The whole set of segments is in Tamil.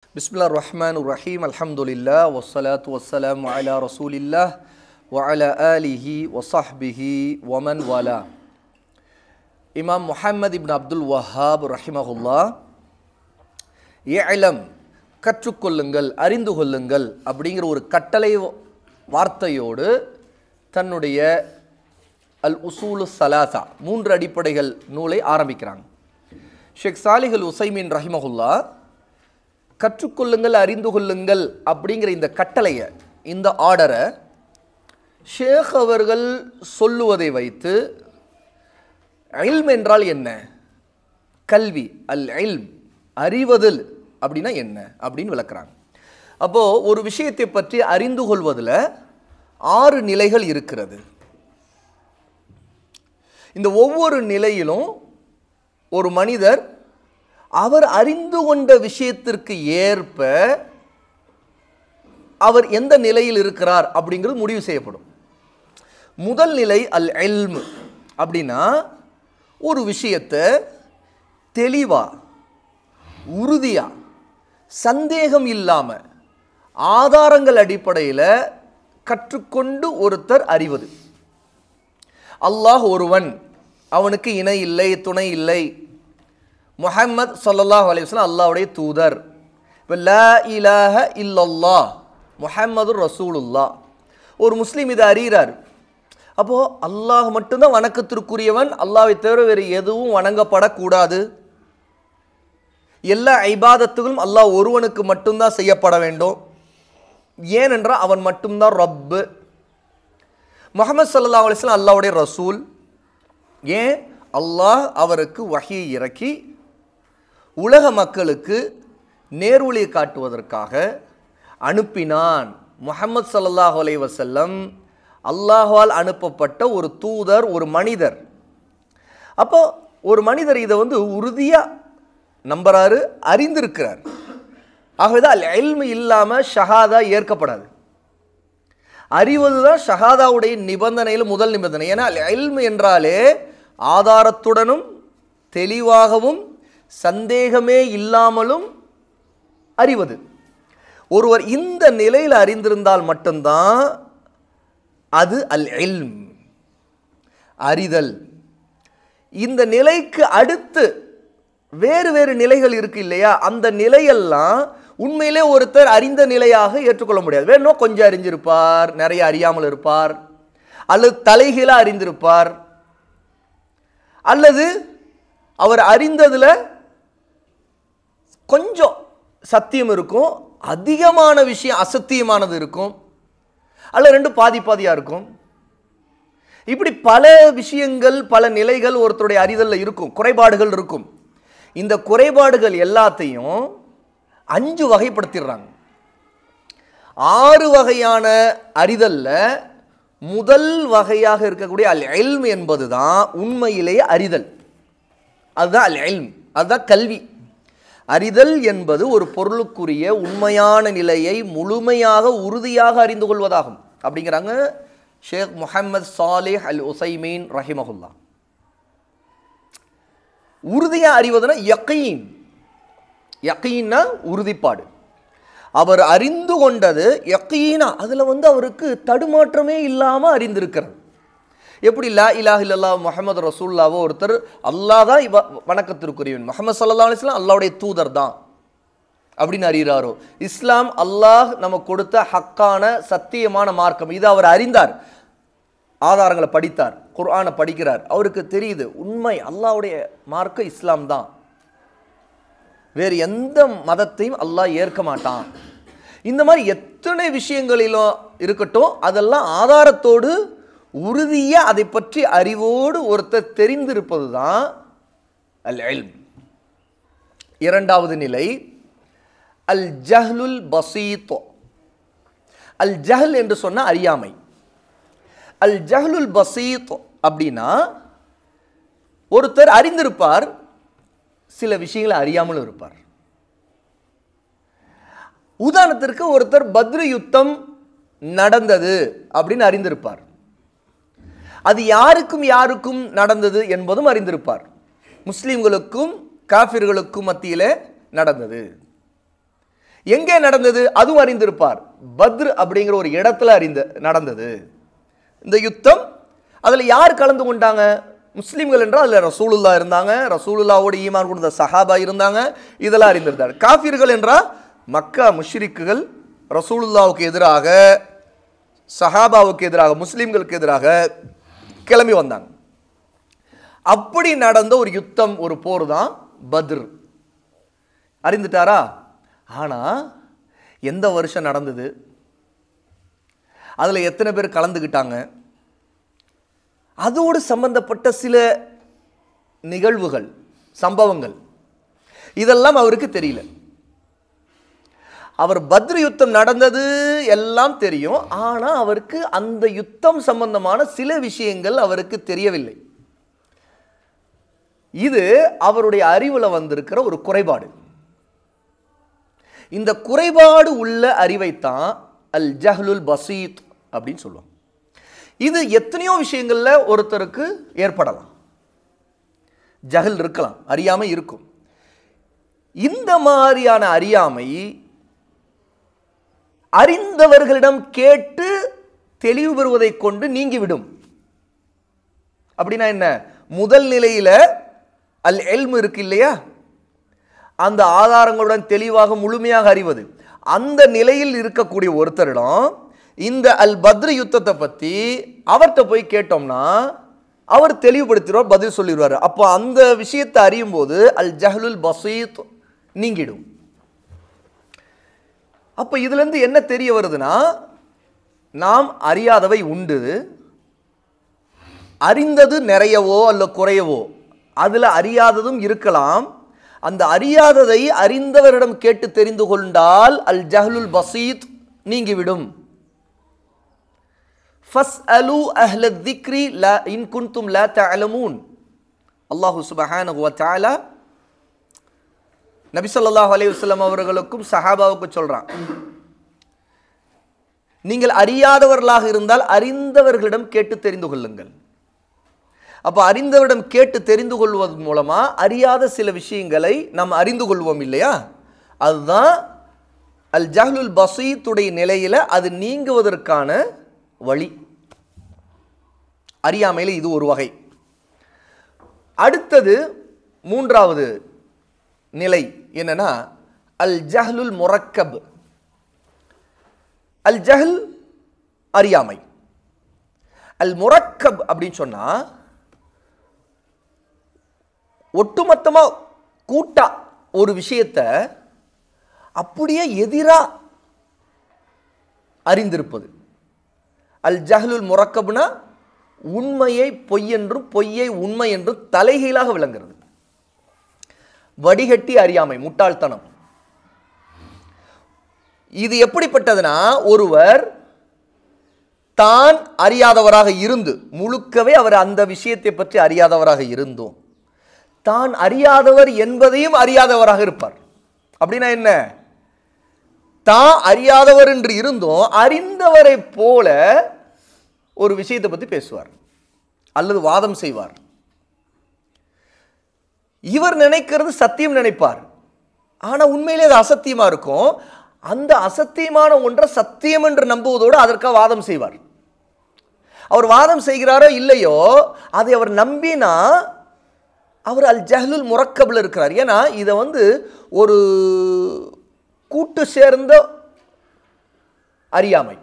Bismillahirrahmanirrahim. Alhamdulillah wassalatu wassalamu ala Rasulillah wa ala alihi wa sahbihi wa man wala. Imam Muhammad ibn Abdul Wahhab rahimahullah இஅலம் கற்றுக்கொள்ளுங்கள் அறிந்து கொள்ளுங்கள் அப்படிங்கிற ஒரு கட்டளை வார்த்தையோடு தன்னுடைய அல் உசூலு ஸலாஸா மூன்று அடிப்படைகள் நூலை ஆரம்பிக்கிறாங்க. ஷேக் சாலிஹ் அல் உஸைமீன் ரஹிமஹுல்லா கற்றுக்கொள்ளுங்கள் அறிந்து கொள்ளுங்கள் அப்படிங்கிற இந்த கட்டளையை, இந்த ஆர்டரை ஷேக் அவர்கள் சொல்லுவதை வைத்து இல்ம் என்றால் என்ன, கல்வி, அல் இல்ம் அறிவதில் அப்படின்னா என்ன அப்படின்னு விளக்குறாங்க. அப்போது ஒரு விஷயத்தை பற்றி அறிந்து கொள்வதில் 6 நிலைகள் இருக்கிறது. இந்த ஒவ்வொரு நிலையிலும் ஒரு மனிதர் அவர் அறிந்து கொண்ட விஷயத்திற்கு ஏற்ப அவர் எந்த நிலையில் இருக்கிறார் அப்படிங்கிறது முடிவு செய்யப்படும். முதல் நிலை அல் இல்ம் அப்படின்னா ஒரு விஷயத்தை தெளிவா, உறுதியா, சந்தேகம் இல்லாமல் ஆதாரங்கள் அடிப்படையில் கற்றுக்கொண்டு ஒருத்தர் அறிவது. அல்லாஹ் ஒருவன், அவனுக்கு இணை இல்லை, துணை இல்லை, முஹம்மத் ஸல்லல்லாஹு அலைஹி வஸல்லம் அல்லாஹ்வுடைய தூதர், இப்போ லா இலாஹ இல்லல்லாஹ் முஹம்மது ரசூலுல்லாஹ், ஒரு முஸ்லீம் இதை அறிகிறார். அப்போது அல்லாஹ் மட்டும்தான் வணக்கத்திற்குரியவன், அல்லாஹ்வை தவிர வேறு எதுவும் வணங்கப்படக்கூடாது, எல்லா இபாதத்துகளும் அல்லாஹ் ஒருவனுக்கு மட்டும்தான் செய்யப்பட வேண்டும், ஏனென்றால் அவன் மட்டும்தான் ரப்பு. முஹம்மது ஸல்லல்லாஹு அலைஹி வஸல்லம் அல்லாஹ்வுடைய ரசூல், ஏன் அல்லாஹ் அவருக்கு வஹீ இறக்கி உலக மக்களுக்கு நேர்வழியை காட்டுவதற்காக அனுப்பினான். முஹம்மது ஸல்லல்லாஹு அலைஹி வஸல்லம் அல்லாஹ்வால் அனுப்பப்பட்ட ஒரு தூதர், ஒரு மனிதர். அப்போ ஒரு மனிதர் இதை உறுதியாக நம்புறாரு, அறிந்திருக்கிறார். ஆகவேதான் அல் இல்ம் இல்லாமல் ஷஹாதா ஏற்கப்படாது. அறிவது தான் ஷஹாதாவுடைய நிபந்தனையில் முதல் நிபந்தனை. ஏன்னா அல் இல்ம் என்றாலே ஆதாரத்துடனும் தெளிவாகவும் சந்தேகமே இல்லாமலும் அறிவது. ஒருவர் இந்த நிலையில் அறிந்திருந்தால் மட்டும்தான் அது அல் இல்ம், அறிதல். இந்த நிலைக்கு அடுத்து வேறு வேறு நிலைகள் இருக்கு இல்லையா, அந்த நிலையெல்லாம் உண்மையிலே ஒருத்தர் அறிந்த நிலையாக ஏற்றுக்கொள்ள முடியாது. வேணும் கொஞ்சம் அறிஞ்சிருப்பார், நிறைய அறியாமல் இருப்பார், அல்லது தலைகீழாக அறிந்திருப்பார், அல்லது அவர் அறிந்ததில் கொஞ்சம் சத்தியம் இருக்கும், அதிகமான விஷயம் அசத்தியமானது இருக்கும், அல்லது ரெண்டு பாதி பாதியாக இருக்கும். இப்படி பல விஷயங்கள், பல நிலைகள் ஒருத்தருடைய அறிதலில் இருக்கும், குறைபாடுகள் இருக்கும். இந்த குறைபாடுகள் எல்லாத்தையும் 5 வகைப்படுத்திடுறாங்க. 6 வகையான அறிதலில் முதல் வகையாக இருக்கக்கூடிய அல் இல்ம் என்பது தான் உண்மையிலேயே அறிதல். அதுதான் அல் இல்ம், அதுதான் கல்வி. அறிதல் என்பது ஒரு பொருளுக்குரிய உண்மையான நிலையை முழுமையாக உறுதியாக அறிந்து கொள்வதாகும் அப்படிங்கிறாங்க ஷேக் முஹம்மது சாலிஹ் அல் உஸைமீன் ரஹிமஹுல்லா. உறுதியாக அறிவதுனா யகீன், யகீன்னா உறுதிப்பாடு. அவர் அறிந்து கொண்டது யகீனா, அதில் அவருக்கு தடுமாற்றமே இல்லாமல் அறிந்திருக்கிறது. எப்படி லா இலாஹ இல்லல்லாஹ் முஹம்மது ரசூலுல்லாஹ் ஒருத்தர் அல்லாஹ் தான் வணக்கத்திற்குரியவன், முஹம்மது ஸல்லல்லாஹு அலைஹி வஸல்லம் அல்லாஹ்வுடைய தூதர் தான் அப்படின்னு அறிகிறாரோ, இஸ்லாம் அல்லாஹ் நமக்கு கொடுத்த ஹக்கான சத்தியமான மார்க்கம், இது அவர் அறிந்தார், ஆதாரங்களை படித்தார், குர்ஆனை படிக்கிறார், அவருக்கு தெரியுது உண்மை அல்லாஹ்வுடைய மார்க்கம் இஸ்லாம் தான், வேறு எந்த மதத்தையும் அல்லாஹ் ஏற்க மாட்டான். இந்த மாதிரி எத்தனை விஷயங்களிலும் இருக்கட்டும், அதெல்லாம் ஆதாரத்தோடு உறுதியாக அதை பற்றி அறிவோடு ஒருத்தர் தெரிந்திருப்பது தான் அல் இல்ம். இரண்டாவது நிலை அல் ஜஹ்லுல் பசீத். அல் ஜஹல் என்று சொன்ன அறியாமை. அல் ஜஹ்லுல் பசீத் அப்படின்னா ஒருத்தர் அறிந்திருப்பார், சில விஷயங்களை அறியாமலும் இருப்பார். உதாரணத்திற்கு ஒருத்தர் பத்ரு யுத்தம் நடந்தது அப்படின்னு அறிந்திருப்பார், அது யாருக்கும் யாருக்கும் நடந்தது என்பதும் அறிந்திருப்பார். முஸ்லிம்களுக்கும் காஃபிர்களுக்கும் மத்தியிலே நடந்தது. எங்கே நடந்தது அதுவும் அறிந்திருப்பார். பத்ர் அப்படிங்கிற ஒரு இடத்துல நடந்தது இந்த யுத்தம். அதில் யார் கலந்து கொண்டாங்க? முஸ்லீம்கள் என்றால் அதில் ரசூலுல்லா இருந்தாங்க, ரசூலுல்லாவோடு ஈமான் கொண்ட சஹாபா இருந்தாங்க, இதெல்லாம் அறிந்திருந்தார். காஃபிர்கள் என்றால் மக்கா முஷ்ரிக்குகள் ரசூலுல்லாவுக்கு எதிராக, சஹாபாவுக்கு எதிராக, முஸ்லீம்களுக்கு எதிராக கிளம்பி வந்தாங்க. அப்படி நடந்த ஒரு யுத்தம், ஒரு போர் தான் பத்ர். அறிந்துட்டாரா? ஆனால் எந்த வருஷம் நடந்தது, அதில் எத்தனை பேர் கலந்துக்கிட்டாங்க, அதோடு சம்பந்தப்பட்ட சில நிகழ்வுகள், சம்பவங்கள், இதெல்லாம் அவருக்கு தெரியல. அவர் பத்ர் யுத்தம் நடந்தது எல்லாம் தெரியும், ஆனால் அவருக்கு அந்த யுத்தம் சம்பந்தமான சில விஷயங்கள் அவருக்கு தெரியவில்லை. இது அவருடைய அறிவில் வந்திருக்கிற ஒரு குறைபாடு. இந்த குறைபாடு உள்ள அறிவைத்தான் அல் ஜஹ்லுல் பசீத் அப்படின்னு சொல்லுவோம். இது எத்தனையோ விஷயங்கள்ல ஒருத்தருக்கு ஏற்படலாம். ஜஹல் இருக்கலாம், அறியாமை இருக்கும். இந்த மாதிரியான அறியாமை அறிந்தவர்களிடம் கேட்டு தெளிவு பெறுவதை கொண்டு நீங்கிவிடும். அப்படின்னா என்ன? முதல் நிலையில அல் இல்ம் இருக்கு இல்லையா, அந்த ஆதாரங்களுடன் தெளிவாக முழுமையாக அறிவது, அந்த நிலையில் இருக்கக்கூடிய ஒருத்தரிடம் இந்த அல் பத்ர் யுத்தத்தை பற்றி அவர்கிட்ட போய் கேட்டோம்னா அவர் தெளிவுபடுத்திடுவார், பதில் சொல்லிடுவார். அப்போ அந்த விஷயத்தை அறியும் போது அல் ஜஹ்லுல் பசீத் நீங்கிடும். அப்போ இதுலேருந்து என்ன தெரிய வருதுன்னா, நாம் அறியாதவை உண்டு, அறிந்தது நிறையவோ அல்ல குறையவோ, அதில் அறியாததும் இருக்கலாம். அந்த அறியாததை அறிந்தவரிடம் கேட்டு தெரிந்து கொண்டால் அல் ஜஹ்லுல் பசீத் நீங்கிவிடும். ஃபஸ்அலு அஹ்ல ذிக்ரி லா இன் குன்தும் லா தஅலமூன். அல்லாஹ் சுப்ஹானஹு வ தஆலா நபி ஸல்லல்லாஹு அலைஹி வஸல்லம் அவர்களுக்கும் சஹாபாவுக்கும் சொல்றான், நீங்கள் அறியாதவர்களாக இருந்தால் அறிந்தவர்களிடம் கேட்டு தெரிந்து கொள்ளுங்கள். அப்போ அறிந்தவரிடம் கேட்டு தெரிந்து கொள்வதன் மூலமா அறியாத சில விஷயங்களை நாம் அறிந்து கொள்வோம் இல்லையா? அதுதான் அல் ஜஹ்லுல் பசீத்துடைய நிலையில அது நீங்குவதற்கான வழி. அறியாமையில் இது ஒரு வகை. அடுத்தது மூன்றாவது நிலை என்னன்னா அல் ஜஹ்லுல் முரக்கப். அல் ஜஹல் அறியாமை. அல் முரக்கப் அப்படின்னு சொன்னா ஒட்டுமொத்தமா கூட்டா ஒரு விஷயத்தை அப்படியே எதிரா அறிந்திருப்பது. அல் ஜஹ்லுல் முரக்கப்னா உண்மையை பொய் என்றும் பொய்யை உண்மை என்றும் தலைகீழாக விளங்குறது. வடிகட்டி அறியாமை, முட்டாள்தனம். இது எப்படிப்பட்டதுன்னா, ஒருவர் தான் அறியாதவராக இருந்து, முழுக்கவே அவர் அந்த விஷயத்தை பற்றி அறியாதவராக இருந்தும் தான் அறியாதவர் என்பதையும் அறியாதவராக இருப்பார். அப்படின்னா என்ன? தான் அறியாதவர் என்று இருந்தும் அறிந்தவரை போல ஒரு விஷயத்தை பற்றி பேசுவார் அல்லது வாதம் செய்வார். இவர் நினைக்கிறது சத்தியம் நினைப்பார், ஆனா உண்மையிலே அது அசத்தியமா இருக்கும். அந்த அசத்தியமான ஒன்றை சத்தியம் என்று நம்புவதோடு அதற்காக வாதம் செய்வார். அவர் வாதம் செய்கிறாரோ இல்லையோ, அதை அவர் நம்பினா அவர் அல் ஜஹ்லுல் முரக்கப்ல இருக்கிறார். ஏன்னா இதை ஒரு கூட்டு சேர்ந்த அறியாமை.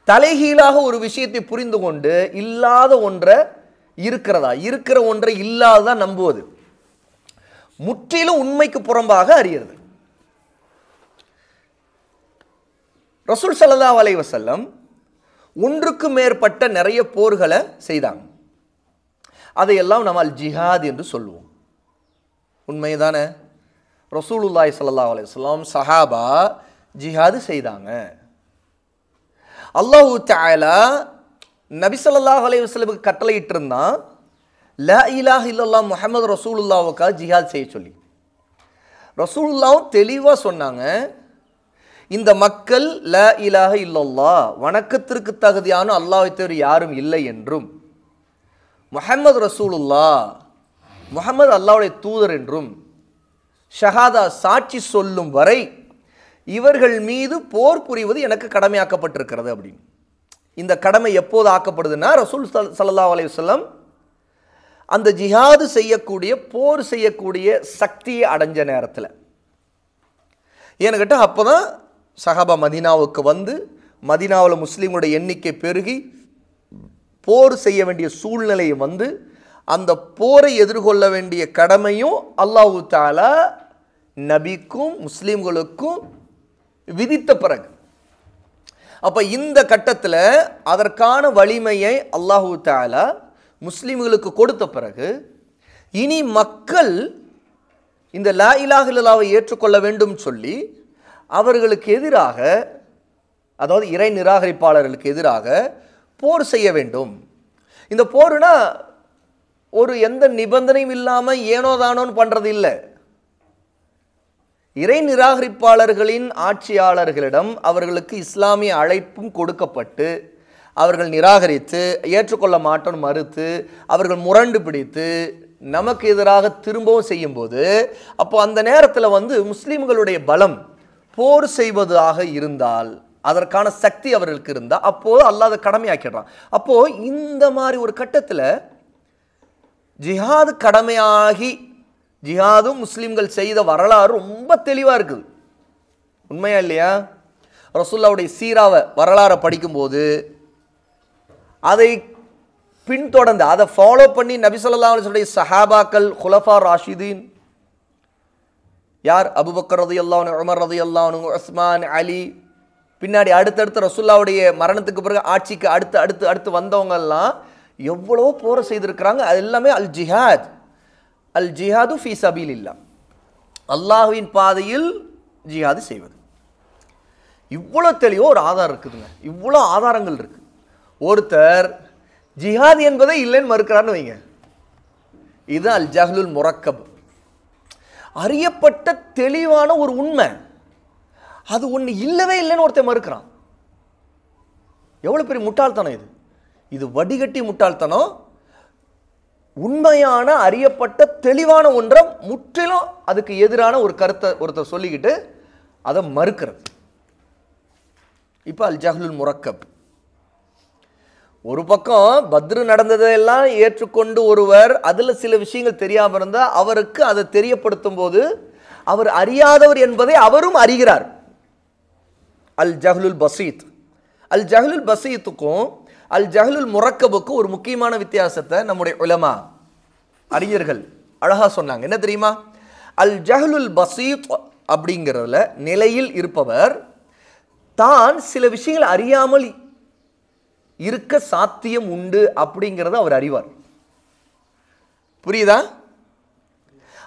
தலைகீழாக ஒரு விஷயத்தை புரிந்து கொண்டு இல்லாத ஒன்றை இருக்கிறதா, இருக்கிற ஒன்றை இல்லாததா நம்புவது, முற்றிலும் உண்மைக்கு புறம்பாக அறியறது. ரசூல் ஸல்லல்லாஹு அலைஹி வஸல்லம் ஒன்றுக்கு மேற்பட்ட நிறைய போர்களை செய்தாங்க. அதையெல்லாம் நம்ம அல் ஜிஹாத் என்று சொல்லுவோம். உண்மைதானே? ரசூலுல்லாஹி ஸல்லல்லாஹு அலைஹி வஸல்லம் சஹாபா ஜிஹாது செய்தாங்க. அல்லாஹு தஆலா நபி ஸல்லல்லாஹு அலைஹி வஸல்லுக்கு கட்டளையிட்டு இருந்தான், லா இலாஹ இல்லல்லாஹ் முஹம்மது ரசூலுல்லாஹ்வுக்காக ஜிஹாத் செய்ய சொல்லி. ரசூலுல்லாஹ் தெளிவாக சொன்னாங்க, இந்த மக்கள் லா இலாஹ இல்லல்லாஹ் வணக்கத்திற்கு தகுதியான அல்லாஹ்வை தவிர யாரும் இல்லை என்றும், முஹம்மது ரசூலுல்லாஹ் முஹம்மது அல்லாஹ்வுடைய தூதர் என்றும் ஷஹாதா சாட்சி சொல்லும் வரை இவர்கள் மீது போர் புரிவது எனக்கு கடமையாக்கப்பட்டிருக்கிறது அப்படின்னு. இந்த கடமை எப்போது ஆக்கப்படுதுன்னா ரசூல் ஸல்லல்லாஹு அலைஹி வஸல்லம் அந்த ஜிஹாது செய்யக்கூடிய போர் செய்யக்கூடிய சக்தியை அடைஞ்ச நேரத்தில். ஏன்னு கேட்டால் அப்போ தான் சஹாபா மதீனாவுக்கு வந்து மதீனாவில் முஸ்லீம்களுடைய எண்ணிக்கை பெருகி போர் செய்ய வேண்டிய சூழ்நிலை வந்து அந்த போரை எதிர்கொள்ள வேண்டிய கடமையும் அல்லாஹு தஆலா நபிக்கும் முஸ்லீம்களுக்கும் விதித்த பிறகு. அப்போ இந்த கட்டத்தில் அதற்கான வலிமையை அல்லாஹு தஆலா முஸ்லீம்களுக்கு கொடுத்த பிறகு இனி மக்கள் இந்த லா இலாஹ இல்லல்லாஹ்வை ஏற்றுக்கொள்ள வேண்டும் சொல்லி அவர்களுக்கு எதிராக, அதாவது இறை நிராகரிப்பாளர்களுக்கு எதிராக போர் செய்ய வேண்டும். இந்த போர்னா ஒரு எந்த நிபந்தனையும் இல்லாமல் ஏனோதானோன்னு பண்ணுறது இல்லை. இறை நிராகரிப்பாளர்களின் ஆட்சியாளர்களிடம் அவர்களுக்கு இஸ்லாமிய அழைப்பும் கொடுக்கப்பட்டு அவர்கள் நிராகரித்து ஏற்றுக்கொள்ள மாட்டோம் மறுத்து அவர்கள் முரண்டு பிடித்து நமக்கு எதிராக திரும்பவும் செய்யும்போது, அப்போ அந்த நேரத்தில் வந்து முஸ்லீம்களுடைய பலம் போர் செய்வதாக இருந்தால், அதற்கான சக்தி அவர்களுக்கு இருந்தால், அப்போது அல்லாஹ் அதை கடமையாக்கிடுறான். அப்போது இந்த மாதிரி ஒரு கட்டத்தில் ஜிஹாது கடமையாகி ஜிஹாதும் முஸ்லீம்கள் செய்த வரலாறு ரொம்ப தெளிவாக இருக்குது. உண்மையா இல்லையா? ரசூலுல்லாஹ்வுடைய சீராவை வரலாறை படிக்கும்போது அதை பின்தொடர்ந்து அதை ஃபாலோ பண்ணி நபி ஸல்லல்லாஹு அலைஹி வஸல்லம் சஹாபாக்கள் குலஃபா ராஷிதீன் யார், அபூபக்கர் ரலியல்லாஹு அன்ஹு, உமர் ரலியல்லாஹு அன்ஹு, உஸ்மான், அலி, பின்னாடி அடுத்தடுத்து ரசூலுல்லாஹ்வுடைய மரணத்துக்கு பிறகு ஆட்சிக்கு அடுத்து வந்தவங்கெல்லாம் எவ்வளோ போரை செய்திருக்கிறாங்க. அது எல்லாமே அல் ஜிஹாது ஃபீ சபீலில்லாஹ், அல்லாஹ்வின் பாதையில் ஜிஹாது செய்வது. இவ்வளோ தெளிவோ ஒரு ஆதாரம் இருக்குதுங்க, இவ்வளோ ஆதாரங்கள் இருக்கு. ஒருத்தர் ஜிஹாத் என்பதை இல்லைன்னு மறுக்கிறான்னு வைங்க, இது அல் ஜஹ்லுல் முரக்கப், அறியப்பட்ட தெளிவான ஒரு உண்மை. அது ஒன்று இல்லவே இல்லைன்னு ஒருத்தர் மறுக்கிறான். எவ்வளோ பெரிய முட்டாள்தனம் இது! இது வடிகட்டி முட்டாள்தனம். உண்மையான அறியப்பட்ட தெளிவான ஒன்றை முற்றிலும் அதுக்கு எதிரான ஒரு கருத்தை ஒருத்தர் சொல்லிக்கிட்டு அதை மறுக்கிறது. இப்போ அல் ஜஹ்லுல் முரக்கப். ஒரு பக்கம் பத்ரு நடந்ததெல்லாம் ஏற்றுக்கொண்டு ஒருவர் அதில் சில விஷயங்கள் தெரியாமல் இருந்தால் அவருக்கு அதை தெரியப்படுத்தும் போது அவர் அறியாதவர் என்பதை அவரும் அறிகிறார். அல் ஜஹ்லுல் பசீத். அல் ஜஹ்லுல் பசீத்துக்கும் அல் ஜஹ்லுல் முரக்கபுக்கும் ஒரு முக்கியமான வித்தியாசத்தை நம்முடைய உலமா அறிஞர்கள் அழகா சொன்னாங்க. என்ன தெரியுமா? அல் ஜஹ்லுல் பசீத் அப்படிங்கிறதுல நிலையில் இருப்பவர் தான் சில விஷயங்கள் அறியாமல் இருக்க சாத்தியம் உண்டு அப்படிங்கிறத அவர் அறிவார். புரியுதா?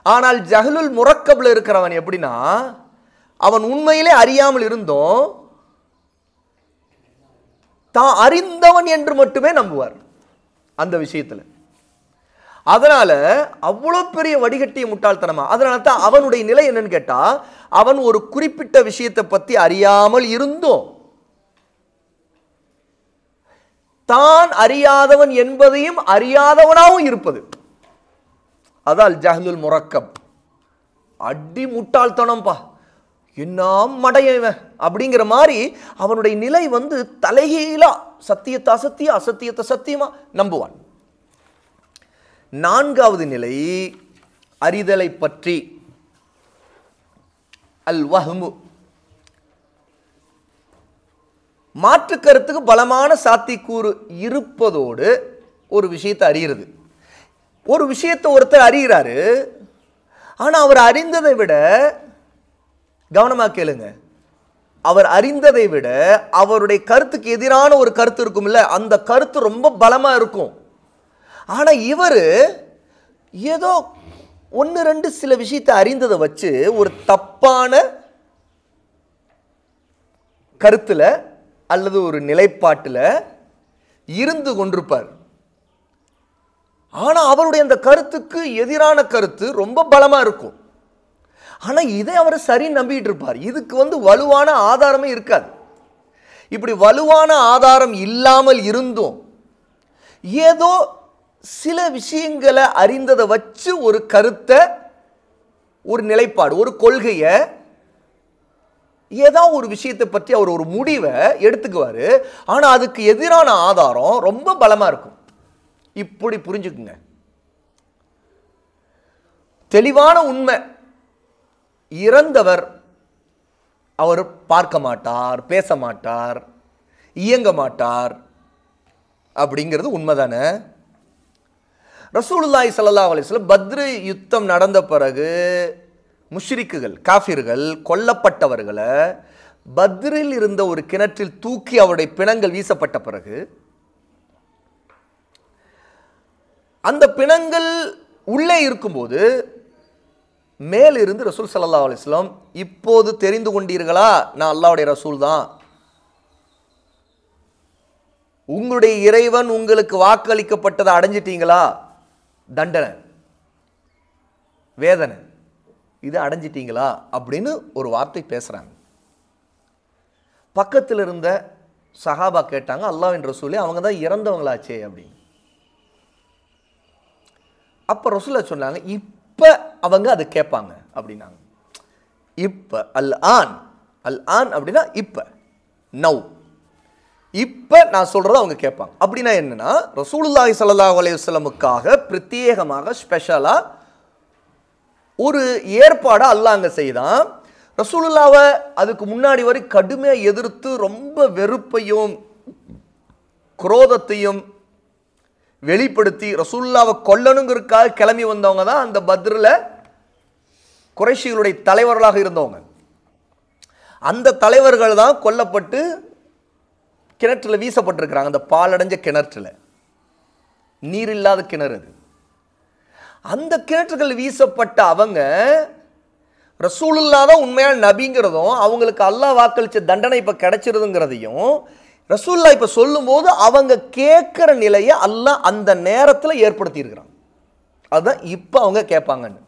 ஆனால் ஜஹ்லுல் முரக்கப்ல இருக்கிறவன் எப்படின்னா, அவன் உண்மையிலே அறியாமல் இருந்தோம் தான் அறிந்தவன் என்று மட்டுமே நம்புவார் அந்த விஷயத்துல. அதனால அவ்வளோ பெரிய வடிகட்டிய முட்டாள்தனமா. அதனால தான் அவனுடைய நிலை என்னன்னு கேட்டா, அவன் ஒரு குறிப்பிட்ட விஷயத்தை பத்தி அறியாமல் இருந்தோம் தான் அறியாதவன் என்பதையும் அறியாதவனாகவும் இருப்பது. அதால் ஜஹ்லுல் முரக்கப். அடி முட்டாள்தனம்பா, என்ன மடையவன் அப்படிங்கிற மாதிரி அவனுடைய நிலை வந்து தலைகீழா சத்தியத்தை அசத்திய அசத்தியத்தை சத்தியமா நம்புவான். நான்காவது நிலை அறிதலை பற்றி அல் வஹ்மு. மாற்று கருத்துக்கு பலமான சாத்தியக்கூறு இருப்பதோடு ஒரு விஷயத்தை அறிகிறது. ஒரு விஷயத்தை ஒருத்தர் அறிகிறாரு, ஆனா அவர் அறிந்ததை விட, கவனமா கேளுங்க, அவர் அறிந்ததை விட அவருடைய கருத்துக்கு எதிரான ஒரு கருத்து இருக்கும் இல்ல, அந்த கருத்து ரொம்ப பலமா இருக்கும். ஆனா இவர் ஏதோ ஒன்று ரெண்டு சில விஷயத்தை அறிந்ததை வச்சு ஒரு தப்பான கருத்துல அல்லது ஒரு நிலைப்பாட்டில் இருந்து கொண்டிருப்பார். ஆனா அவருடைய அந்த கருத்துக்கு எதிரான கருத்து ரொம்ப பலமா இருக்கும். ஆனா இதை அவர் சரி நம்பிட்டு இருப்பார். இதுக்கு வந்து வலுவான ஆதாரமே இருக்காது. இப்படி வலுவான ஆதாரம் இல்லாமல் இருந்தும் ஏதோ சில விஷயங்களை அறிந்ததை வச்சு ஒரு கருத்தை ஒரு நிலைப்பாடு, ஒரு கொள்கையை, ஏதாவது ஒரு விஷயத்தை பற்றி அவர் ஒரு முடிவை எடுத்துக்குவார். ஆனால் அதுக்கு எதிரான ஆதாரம் ரொம்ப பலமாக இருக்கும். இப்படி புரிஞ்சுக்குங்க. தெளிவான உண்மை, இறந்தவர் அவர் பார்க்க மாட்டார், பேச மாட்டார், இயங்க மாட்டார் அப்படிங்கிறது உண்மைதானே? ரசூலுல்லாஹி ஸல்லல்லாஹு அலைஹி வஸல்லம் பத்ரு யுத்தம் நடந்த பிறகு முஷ்ரிக்குகள், காஃபிர்கள் கொல்லப்பட்டவர்களை பத்ரில் இருந்த ஒரு கிணற்றில் தூக்கி அவருடைய பிணங்கள் வீசப்பட்ட பிறகு அந்த பிணங்கள் உள்ளே இருக்கும்போது மேலிருந்து ரசூல் ஸல்லல்லாஹு அலைஹி வஸல்லம், இப்போது தெரிந்து கொண்டீர்களா நான் அல்லாஹ்வுடைய ரசூல் தான், உங்களுடைய இறைவன் உங்களுக்கு வாக்களிக்கப்பட்டதை அடைஞ்சிட்டீங்களா, தண்டனை வேதனை இது அடைஞ்சிட்டீங்களா அப்படின்னு ஒரு வார்த்தை பேசுறாங்க. பக்கத்தில் இருந்த சஹாபா கேட்டாங்க, அல்லாஹ்வின் ரசூலே அவங்க தான் இறந்தவங்களாச்சே அப்படின்னு. அப்ப ரசூலா சொன்னாங்க, இப்ப அவங்க அதை கேட்பாங்க அப்படின்னாங்க. இப்ப அல் ஆன் அப்படின்னா இப்ப, நவ், இப்ப நான் சொல்றதை அவங்க கேட்பாங்க. அப்படின்னா என்னன்னா, ரசூலுல்லாஹி ஸல்லல்லாஹு அலைஹி வஸல்லமுக்காக பிரத்யேகமாக ஸ்பெஷலா ஒரு ஏற்பாடை அல்லாஹ் அங்க செய்தான். ரசூலுல்லாவை அதுக்கு முன்னாடி வரை கடுமையாக எதிர்த்து ரொம்ப வெறுப்பையும் குரோதத்தையும் வெளிப்படுத்தி ரசூலுல்லாவை கொல்லணுங்கிறதுக்காக கிளம்பி வந்தவங்க தான் அந்த பத்ரில் குறைஷிகளுடைய தலைவர்களாக இருந்தவங்க. அந்த தலைவர்கள் தான் கொல்லப்பட்டு கிணற்றில் வீசப்பட்டிருக்கிறாங்க. அந்த பாலடைஞ்ச கிணற்றில், நீர் இல்லாத கிணறு அது. அந்த கிணற்றுகள் வீசப்பட்ட அவங்க ரசூலுல்லா தான் உண்மையான நபிங்கிறதும், அவங்களுக்கு அல்லாஹ் வாக்களிச்ச தண்டனை இப்போ கிடைச்சிருதுங்கிறதையும் ரசூலுல்லா இப்போ சொல்லும்போது அவங்க கேட்குற நிலையை அல்லாஹ் அந்த நேரத்தில் ஏற்படுத்தியிருக்கிறாங்க. அதுதான் இப்போ அவங்க கேட்பாங்கன்னு.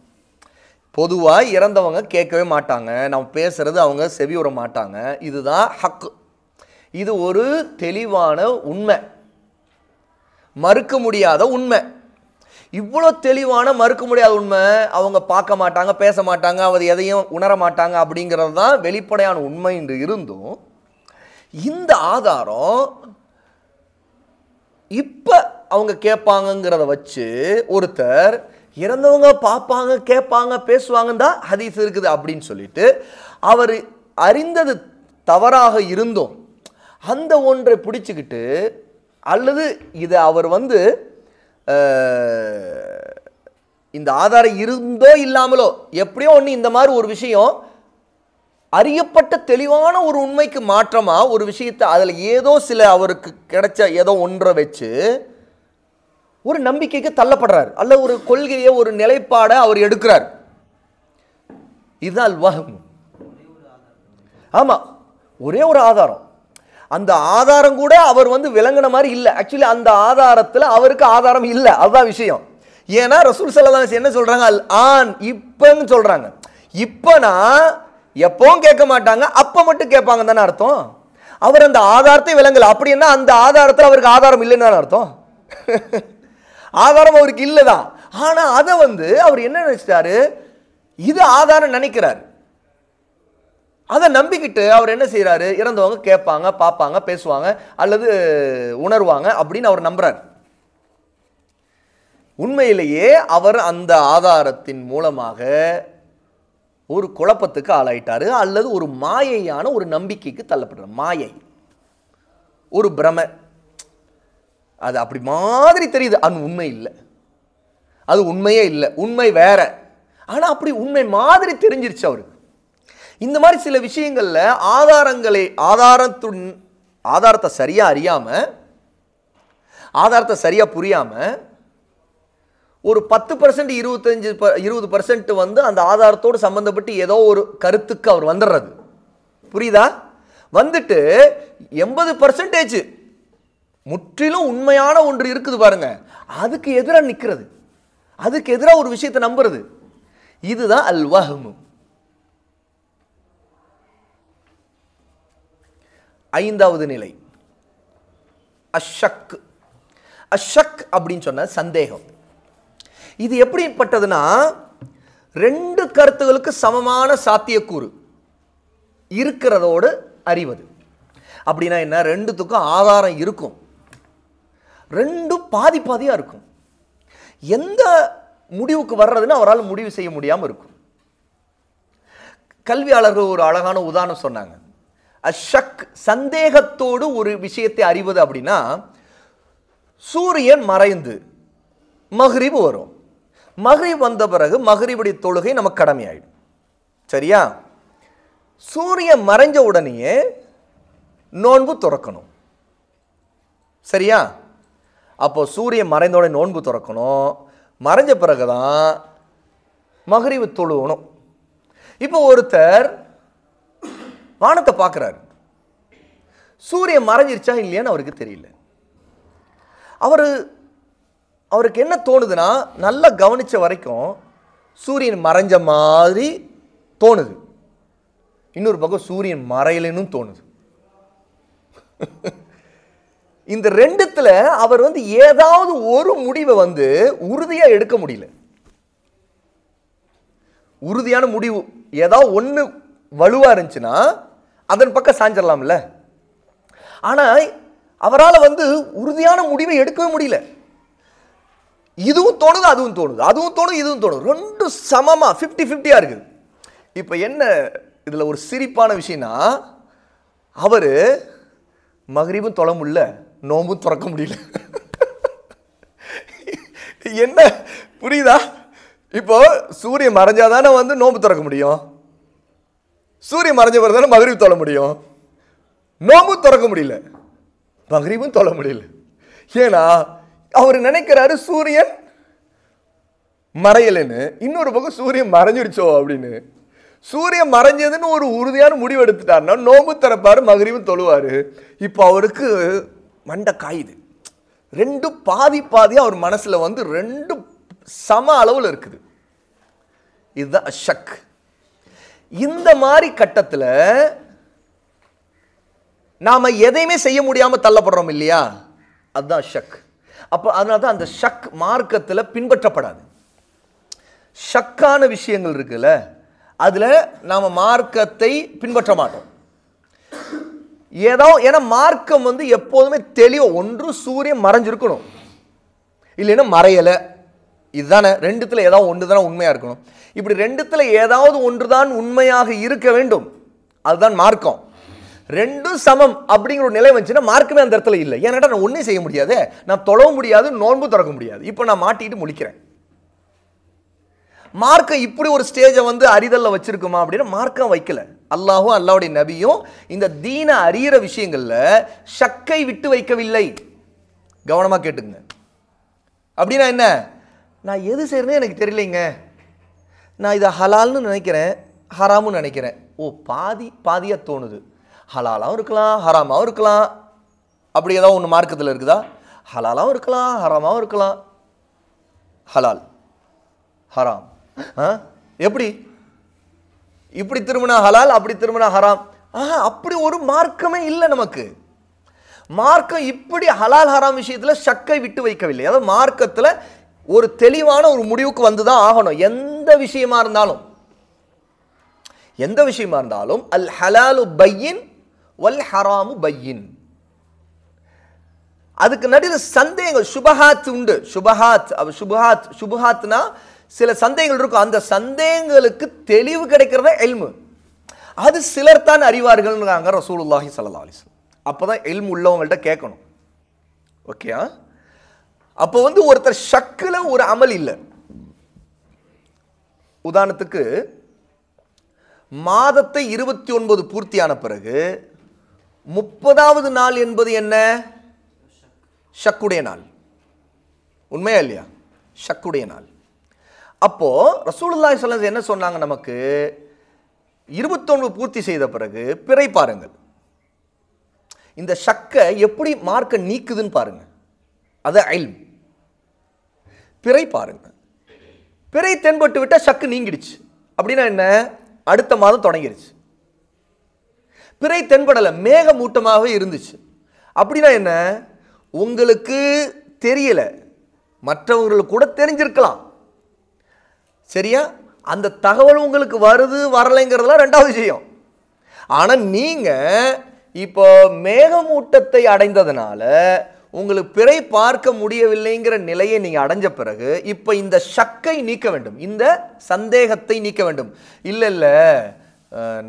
பொதுவாக இறந்தவங்க கேட்கவே மாட்டாங்க, நம்ம பேசுறது அவங்க செவியுற மாட்டாங்க. இதுதான் ஹக்கு. இது ஒரு தெளிவான உண்மை, மறுக்க முடியாத உண்மை. இவ்வளோ தெளிவான மறுக்க முடியாத உண்மை அவங்க பார்க்க மாட்டாங்க, பேச மாட்டாங்க, அவர் எதையும் உணர மாட்டாங்க அப்படிங்கிறது தான் வெளிப்படையான உண்மை என்று இருந்தும், இந்த ஆதாரம் இப்போ அவங்க கேட்பாங்கங்கிறத வச்சு ஒருத்தர் இறந்தவங்க பார்ப்பாங்க, கேட்பாங்க, பேசுவாங்கன்னு தான் ஹதீஸ் இருக்குது அப்படின்னு சொல்லிட்டு அவர் அறிந்தது தவறாக இருந்தோம் அந்த ஒன்றை பிடிச்சிக்கிட்டு, அல்லது இதை அவர் இந்த ஆதாரம் இருந்தோ இல்லாமலோ எப்படியோ ஒன்று இந்த மாதிரி ஒரு விஷயம் அறியப்பட்ட தெளிவான ஒரு உண்மைக்கு மாற்றமா ஒரு விஷயத்தை அதில் ஏதோ சில அவருக்கு கிடைச்ச ஏதோ ஒன்றை வச்சு ஒரு நம்பிக்கைக்கு தள்ளப்படுறார், அல்ல ஒரு கொள்கையை, ஒரு நிலைப்பாடை அவர் எடுக்கிறார். இதுதான் வஹ்ம். ஆமா, ஒரே ஒரு ஆதாரம். அந்த ஆதாரம் கூட அவர் விளங்கின மாதிரி இல்லை. ஆக்சுவலி அந்த ஆதாரத்தில் அவருக்கு ஆதாரம் இல்லை, அதுதான் விஷயம். ஏன்னா ரசூல் ஸல்லல்லாஹு அலைஹி வஸல்லம் என்ன சொல்றாங்க, அல் ஆன், இப்பன்னு சொல்றாங்க. இப்பனா எப்பவும் கேட்க மாட்டாங்க, அப்ப மட்டும் கேட்பாங்க தானே அர்த்தம். அவர் அந்த ஆதாரத்தை விளங்கல. அப்படின்னா அந்த ஆதாரத்தில் அவருக்கு ஆதாரம் இல்லைன்னு தானே அர்த்தம். ஆதாரம் அவருக்கு இல்லைதான். ஆனா அதை அவர் என்ன நினைச்சிட்டாரு, இது ஆதாரம் நினைக்கிறார். அதை நம்பிக்கிட்டு அவர் என்ன செய்யறாரு, இறந்தவங்க கேட்பாங்க, பார்ப்பாங்க, பேசுவாங்க, அல்லது உணர்வாங்க அப்படின்னு அவர் நம்புறார். உண்மையிலேயே அவர் அந்த ஆதாரத்தின் மூலமாக ஒரு குழப்பத்துக்கு ஆளாயிட்டாரு, அல்லது ஒரு மாயையான ஒரு நம்பிக்கைக்கு தள்ளப்படுறார். மாயை, ஒரு பிரமை, அது அப்படி மாதிரி தெரியுது, அது உண்மை இல்லை, அது உண்மையே இல்லை, உண்மை வேற. ஆனா அப்படி உண்மை மாதிரி தெரிஞ்சிருச்சு அவருக்கு. இந்த மாதிரி சில விஷயங்கள்ல ஆதாரத்தை சரியா அறியாம, ஆதாரத்தை சரியா புரியாம ஒரு 10% 20% அந்த ஆதாரத்தோடு சம்பந்தப்பட்டு ஏதோ ஒரு கருத்துக்கு அவர் வந்துடுறது. புரியுதா? வந்துட்டு 80% முற்றிலும் உண்மையான ஒன்று இருக்குது பாருங்க, அதுக்கு எதிராக நிற்கிறது, அதுக்கு எதிராக ஒரு விஷயத்தை நம்புறது. இதுதான் அல் வஹ்ம். ஐந்தாவது நிலை அஷக். அஷக் அப்படின்னு சொன்ன சந்தேகம். இது எப்படிப்பட்டதுன்னா, ரெண்டு கருத்துகளுக்கு சமமான சாத்தியக்கூறு இருக்கிறதோடு அறிவது. அப்படின்னா என்ன? ரெண்டுத்துக்கும் ஆதாரம் இருக்கும், ரெண்டும் பாதி பாதியாக இருக்கும். எந்த முடிவுக்கு வர்றதுன்னு அவரால் முடிவு செய்ய முடியாமல் இருக்கும். கல்வியாளர்கள் ஒரு அழகான உதாரணம் சொன்னாங்க. அஷக், சந்தேகத்தோடு ஒரு விஷயத்தை அறிவது அப்படின்னா, சூரியன் மறைந்து மக்ரிப் வரும், மக்ரிப் வந்த பிறகு மக்ரிபுடைய தொழுகை நமக்கு கடமையாயிடும். சரியா? சூரியன் மறைஞ்ச உடனேயே நோன்பு துறக்கணும். சரியா? அப்போ சூரியன் மறைந்த உடனே நோன்பு துறக்கணும், மறைஞ்ச பிறகுதான் மக்ரிப் தொழுகணும். இப்போ ஒருத்தர் வானத்தை பார்க்குறாரு, சூரியன் மறைஞ்சிருச்சா இல்லையான்னு அவருக்கு தெரியல. அவருக்கு என்ன தோணுதுன்னா, நல்லா கவனிச்ச வரைக்கும் சூரியன் மறைஞ்ச மாதிரி தோணுது, இன்னொரு பக்கம் சூரியன் மறையலன்னு தோணுது. இந்த ரெண்டுத்துல அவர் ஏதாவது ஒரு முடிவை உறுதியா எடுக்க முடியல. உறுதியான முடிவு ஏதாவது ஒன்று வலுவா இருந்துச்சுன்னா அதன் பக்கம் சாஞ்சிடலாம்ல. ஆனா அவரால் உறுதியான முடிவை எடுக்கவே முடியல. இதுவும் தோணுது, அதுவும் தோணுது, அதுவும் தோணுது, இதுவும் தோணுது, ரெண்டும் சமமா 50-50 இருக்குது. இப்ப என்ன இதுல ஒரு சிரிப்பான விஷயம்னா, அவரு மக்ரிபும் தொழ முடியல, நோம்பும் துறக்க முடியல. என்ன புரியுதா? இப்போ சூரியன் மறைஞ்சாதானே நோம்பு திறக்க முடியும், சூரியன் மறைஞ்ச பிறகு தானே மக்ரிப் தொழ முடியும். நோம்பு திறக்க முடியல, மக்ரிபும் தொழ முடியல. ஏன்னா அவர் நினைக்கிறாரு சூரியன் மறையலன்னு, இன்னொரு பக்கம் சூரியன் மறைஞ்சிருச்சோ அப்படின்னு. சூரியன் மறைஞ்சதுன்னு ஒரு உறுதியான முடிவு எடுத்துட்டாருன்னா நோம்பு திறப்பாரு, மக்ரிபும் தொழுவாரு. இப்போ அவருக்கு மண்டை காயுது. ரெண்டு பாதி பாதியா அவர் மனசுல ரெண்டு சம அளவில் இருக்குது. இதுதான் ஷக். இந்த மாதிரி கட்டத்தில் நாம எதையுமே செய்ய முடியாம தள்ளப்படுறோம் இல்லையா, அதுதான் ஷக். அப்போ அதனால தான் அந்த ஷக் மார்க்கத்தில் பின்பற்றப்படாது. ஷக்கான விஷயங்கள் இருக்குல்ல, அதுல நாம மார்க்கத்தை பின்பற்ற மாட்டோம். ஏன்னா மார்க்கம் எப்போதுமே தெளிவா, ஒன்று சூரியன் மறைஞ்சிருக்கணும், இல்லைன்னா மறையல, இதுதானே. ரெண்டுத்துல ஏதாவது ஒன்று தானே உண்மையா இருக்கணும். இப்படி ரெண்டுத்துல ஏதாவது ஒன்றுதான் உண்மையாக இருக்க வேண்டும், அதுதான் மார்க்கம். ரெண்டும் சமம் அப்படிங்கிற ஒரு நிலை வந்துச்சுன்னா மார்க்கமே அந்த இடத்துல இல்லை. ஏன்னா நான் ஒன்னே செய்ய முடியாது, நான் தொழவும் முடியாது, நோன்பு திறக்க முடியாது. இப்போ நான் மாட்டிட்டு முழிக்கிறேன். மார்க்கம் இப்படி ஒரு ஸ்டேஜை அறிதல்ல வச்சிருக்குமா அப்படின்னா மார்க்கம் வைக்கல. அல்லாஹும் அல்லாஹ்வுடைய நபியும் இந்த தீன அறியிற விஷயங்கள்ல ஷக்கை விட்டு வைக்கவில்லை. கவனமா கேட்டுங்க. அப்படின்னா என்ன? நான் எது செய்யறதே எனக்கு தெரியலைங்க, நான் இதை ஹலால்னு நினைக்கிறேன், ஹராமுன்னு நினைக்கிறேன். ஓ, பாதி பாதியா தோணுது. ஹலாலாவும் இருக்கலாம், ஹராமாவும் இருக்கலாம். அப்படி ஏதாவது ஒன்று மார்க்கத்தில் இருக்குதா? ஹலாலாவும் இருக்கலாம், ஹராமாவும் இருக்கலாம். ஹலால் ஹராம் எப்படி? இப்படி திரும்பினா ஹலால், அப்படி திரும்பினா ஹராம். அப்படி ஒரு மார்க்கமே இல்லை நமக்கு. மார்க்கம் இப்படி ஹலால் ஹராம் விஷயத்துல ஷக்கை விட்டு வைக்கவில்லை. அதாவது மார்க்கத்துல ஒரு தெளிவான ஒரு முடிவுக்கு வந்துதான் ஆகணும். எந்த விஷயமா இருந்தாலும் அல் ஹலாலு பையின் வல் ஹராமு பையின். அதுக்கு நடுவில் சந்தேகங்கள், சுபஹாத் உண்டு. சுபஹாத்னா சில சந்தேகங்கள் இருக்கும். அந்த சந்தேகங்களுக்கு தெளிவு கிடைக்கிறத இல்மு. அது சிலர் தான் அறிவார்கள்ன்றாங்க ரசூலுல்லாஹி ஸல்லல்லாஹு அலைஹி வஸல்லம். அப்பதான் இல்மு உள்ளவங்கள்ட்ட கேட்கணும். ஓகே. அப்போ ஒருத்தர் ஷக்குல ஒரு அமல் இல்லை. உதாரணத்துக்கு மாதத்தை 29 பூர்த்தியான பிறகு 30வது நாள் என்பது என்ன? ஷக்குடைய நாள். உண்மையா இல்லையா? ஷக்குடைய நாள். அப்போ ரசூலுல்லாஹி ஸல்லல்லாஹு அலைஹி வஸல்லம் என்ன சொன்னாங்க நமக்கு? 29 பூர்த்தி செய்த பிறகு பிறை பாருங்கள். இந்த ஷக்கை எப்படி மார்க்க நீக்குதுன்னு பாருங்க. அது இல்ம். பிறை பாருங்க. பிறை தென்பட்டு விட்டா ஷக்கு நீங்கிடுச்சு. அப்படின்னா என்ன? அடுத்த மாதம் தொடங்கிடுச்சு. பிறை தென்படலை, மேகமூட்டமாகவே இருந்துச்சு. அப்படின்னா என்ன? உங்களுக்கு தெரியல, மற்றவங்களுக்கு கூட தெரிஞ்சிருக்கலாம். சரியா? அந்த தகவல் உங்களுக்கு வருது வரலைங்கிறதுலாம் ரெண்டாவது விஷயம். ஆனால் நீங்கள் இப்போ மேகமூட்டத்தை அடைந்ததுனால உங்களுக்கு பிறை பார்க்க முடியவில்லைங்கிற நிலையை நீங்கள் அடைஞ்ச பிறகு இப்போ இந்த ஷக்கை நீக்க வேண்டும், இந்த சந்தேகத்தை நீக்க வேண்டும். இல்லை இல்லை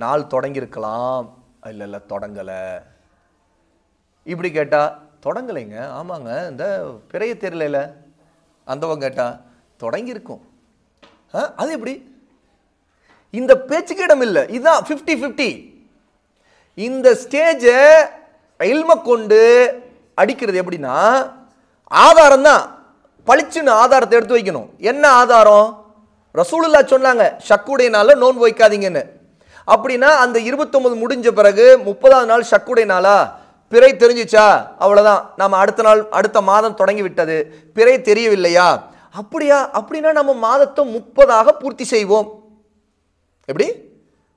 நாள் தொடங்கியிருக்கலாம், இல்லை இல்லை தொடங்கலை. இப்படி கேட்டால் தொடங்கலைங்க, ஆமாங்க இந்த பிறைய தெரியல. அந்தவங்க கேட்டால் தொடங்கியிருக்கும், அது எப்படி? இந்த பேச்சுக்கு இடம் இல்லை. இதுதான் 50-50. இந்த ஸ்டேஜை இல்ம கொண்டு அடிக்கிறது எப்படின்னா, ஆதாரம் தான் பளிச்சுன்னு ஆதாரத்தை எடுத்து வைக்கணும். என்ன ஆதாரம்? ரசூலுல்லாஹ் சொன்னாங்க ஷக்குடைய நாளில் நோன்பு வைக்காதீங்கன்னு. அப்படின்னா அந்த 29 முடிஞ்ச பிறகு 30வது நாள் ஷக்குடைய நாளா? பிறை தெரிஞ்சிச்சா? அவ்வளோதான், நம்ம அடுத்த மாதம் தொடங்கி விட்டது, பிறை தெரியவில்லையா? அப்படியா? அப்படின்னா நம்ம மாதத்தை 30ஆக பூர்த்தி செய்வோம். எப்படி?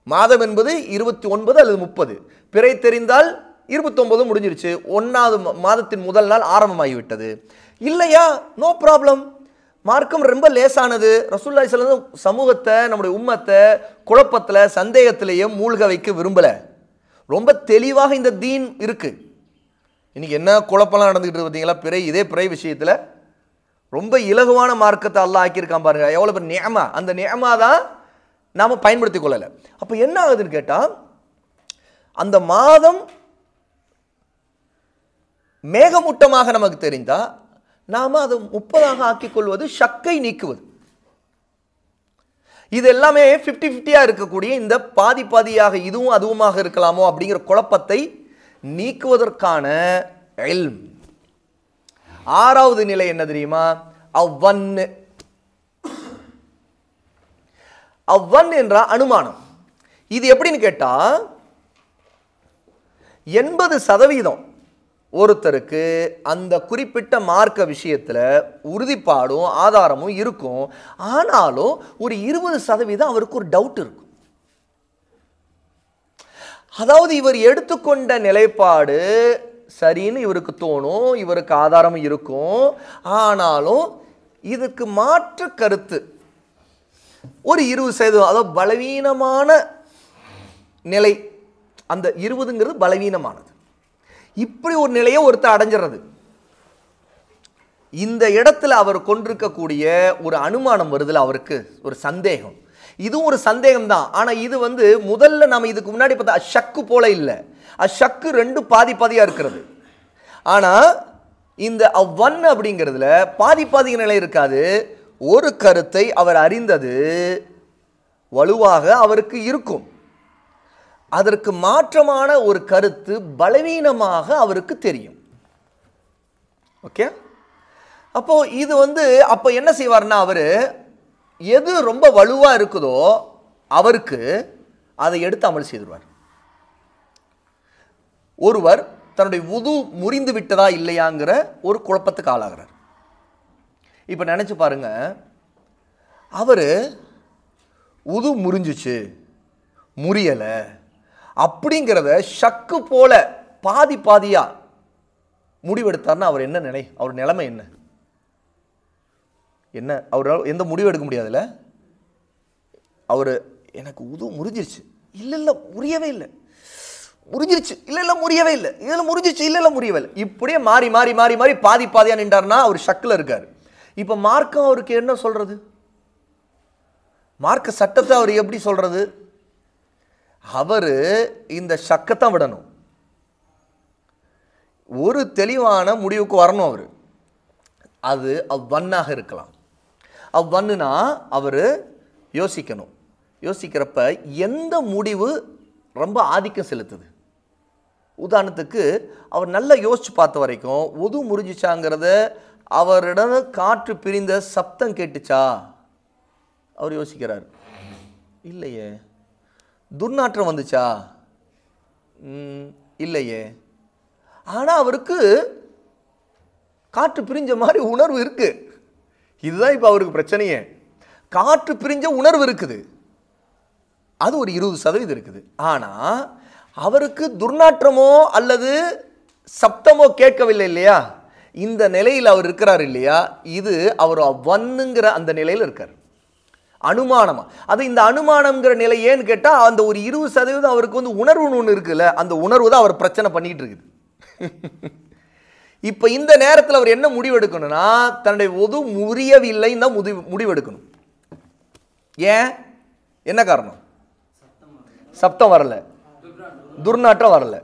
மாதம் என்பது 29 அல்லது 30, பிறை தெரிந்தால் 29 முடிஞ்சிருச்சு, 1வது மாதத்தின் முதல் நாள் ஆரம்பமாகிவிட்டது. இல்லையா? No problem. மார்க்கம் ரொம்ப லேசானது. ரசூலுல்லாஹி ஸல்லல்லாஹு அலைஹி வஸல்லம் சமூகத்தை, நம்முடைய உம்மத்தை குழப்பத்தில் சந்தேகத்திலேயே மூழ்க வைக்க விரும்பலை. ரொம்ப தெளிவாக இந்த தீன் இருக்கு. இன்னைக்கு என்ன குழப்பம்லாம் நடந்துகிட்டு பார்த்தீங்களா? பிறை, இதே பிறை விஷயத்தில் ரொம்ப இலகுவான மார்க்கத்தை அல்லாஹ் ஆக்கியிருக்கான் பாருங்க. எவ்வளோ பேர் நியமா, அந்த நியமா தான் நாம் பயன்படுத்தி கொள்ளலை. அப்போ என்ன ஆகுதுன்னு கேட்டால், அந்த மாதம் மேகமூட்டமாக நமக்கு தெரிந்தால் நாம் அதை 30ஆக ஆக்கிக் கொள்வது ஷக்கை நீக்குவது. இது எல்லாமே 50-50 இருக்கக்கூடிய இந்த பாதி பாதியாக இதுவும் அதுவுமாக இருக்கலாமோ அப்படிங்கிற குழப்பத்தை நீக்குவதற்கான இல்ம். 6வது நிலை என்ன தெரியுமா? அவ்வன்னு. அவ்வன் என்ற அனுமானம். இது எப்படின்னு கேட்டா, 80% ஒருத்தருக்கு அந்த குறிப்பிட்ட மார்க்க விஷயத்தில் உறுதிப்பாடும் ஆதாரமும் இருக்கும். ஆனாலும் ஒரு 20% அவருக்கு ஒரு டவுட் இருக்கும். அதாவது இவர் எடுத்துக்கொண்ட நிலைப்பாடு சரின்னு இவருக்கு தோணும், இவருக்கு ஆதாரம் இருக்கும். ஆனாலும் இதுக்கு மாற்று கருத்து ஒரு 20%, அதாவது பலவீனமான நிலை. அந்த 20ங்கிறது பலவீனமானது. இப்படி ஒரு நிலையை ஒருத்தர் அடைஞ்சிறது. இந்த இடத்துல அவர் கொண்டிருக்கக்கூடிய ஒரு அனுமானம் வருதுல, அவருக்கு ஒரு சந்தேகம். இதுவும் ஒரு சந்தேகம் தான். ஆனால் இது முதல்ல நம்ம இதுக்கு முன்னாடி பார்த்தா அஷக்கு போல இல்லை. அஷக்கு 2 பாதி பாதியாக இருக்கிறது. ஆனால் இந்த அவ்வன் அப்படிங்கிறதுல பாதி பாதி நிலை இருக்காது. ஒரு கருத்தை அவர் அறிந்தது வலுவாக அவருக்கு இருக்கும், அதற்கு மாற்றமான ஒரு கருத்து பலவீனமாக அவருக்கு தெரியும். ஓகே, அப்போ இது அப்போ என்ன செய்வார்னா, அவர் எது ரொம்ப வலுவாக இருக்குதோ அவருக்கு அதை எடுத்து அமல் செய்துருவார். ஒருவர் தன்னுடைய வுது முறிந்து விட்டதா இல்லையாங்கிற ஒரு குழப்பத்துக்கு ஆளாகிறார். இப்போ நினச்சி பாருங்க, அவர் வுது முறிஞ்சிச்சு முறியலை அப்படிங்கிறத ஷக்கு போல பாதி பாதியா முடிவெடுத்தார்னா அவர் என்ன நிலை, அவர் நிலைமை என்ன? என்ன அவரால் எந்த முடிவு எடுக்க முடியாதுல்ல. அவர் எனக்கு உது முறிஞ்சிருச்சு, இல்லை இல்லை முறியவே இல்லை, முறிஞ்சிருச்சு, இல்லை இல்லை முறியவே இல்லை, இதில் முறிஞ்சிருச்சு, இல்லை இல்லை முறியவே இல்லை, இப்படியே மாறி மாறி மாறி மாறி பாதி பாதியா நின்றார்னா அவர் ஷக்கில் இருக்கார். இப்போ மார்க்கம் அவருக்கு என்ன சொல்றது? மார்க்க சட்டத்தை அவர் எப்படி சொல்றது? அவர் இந்த ஷக்கத்தான் விடணும், ஒரு தெளிவான முடிவுக்கு வரணும். அவர் அது அவ்வன்னாக இருக்கலாம். அவ்வன்னுனா அவர் யோசிக்கணும். யோசிக்கிறப்ப எந்த முடிவு ரொம்ப ஆதிக்கம் செலுத்துது? உதாரணத்துக்கு அவர் நல்லா யோசிச்சு பார்த்த வரைக்கும் உது முறிஞ்சிச்சாங்கிறத, அவரிடம் காற்று பிரிந்த சப்தம் கேட்டுச்சா அவர் யோசிக்கிறார். இல்லையே. துர்நாற்றம் வந்துச்சா? இல்லையே. ஆனால் அவருக்கு காற்று பிரிஞ்ச மாதிரி உணர்வு இருக்கு. இதுதான் இப்போ அவருக்கு பிரச்சனையே. காற்று பிரிஞ்ச உணர்வு இருக்குது, அது ஒரு 20% இருக்குது. ஆனால் அவருக்கு துர்நாற்றமோ அல்லது சப்தமோ கேட்கவில்லை இல்லையா? இந்த நிலையில் அவர் இருக்கிறார் இல்லையா? இது அவர் வன்னுங்கிற அந்த நிலையில் இருக்கார். அனுமானமா. அது இந்த அனுமானம்ங்கிற நிலை ஏன்னு கேட்டா, அந்த ஒரு 20% அவருக்கு வந்து உணர்வுன்னு ஒன்று இருக்குல்ல, அந்த உணர்வு தான் அவர் பிரச்சனை பண்ணிட்டு இருக்குது. இப்ப இந்த நேரத்தில் அவர் என்ன முடிவெடுக்கணும்னா, தன்னுடைய ஒது முறியவில்லைன்னு தான் முடிவெடுக்கணும். ஏன்? என்ன காரணம்? சப்தம் வரல, துர்நாற்றம் வரல,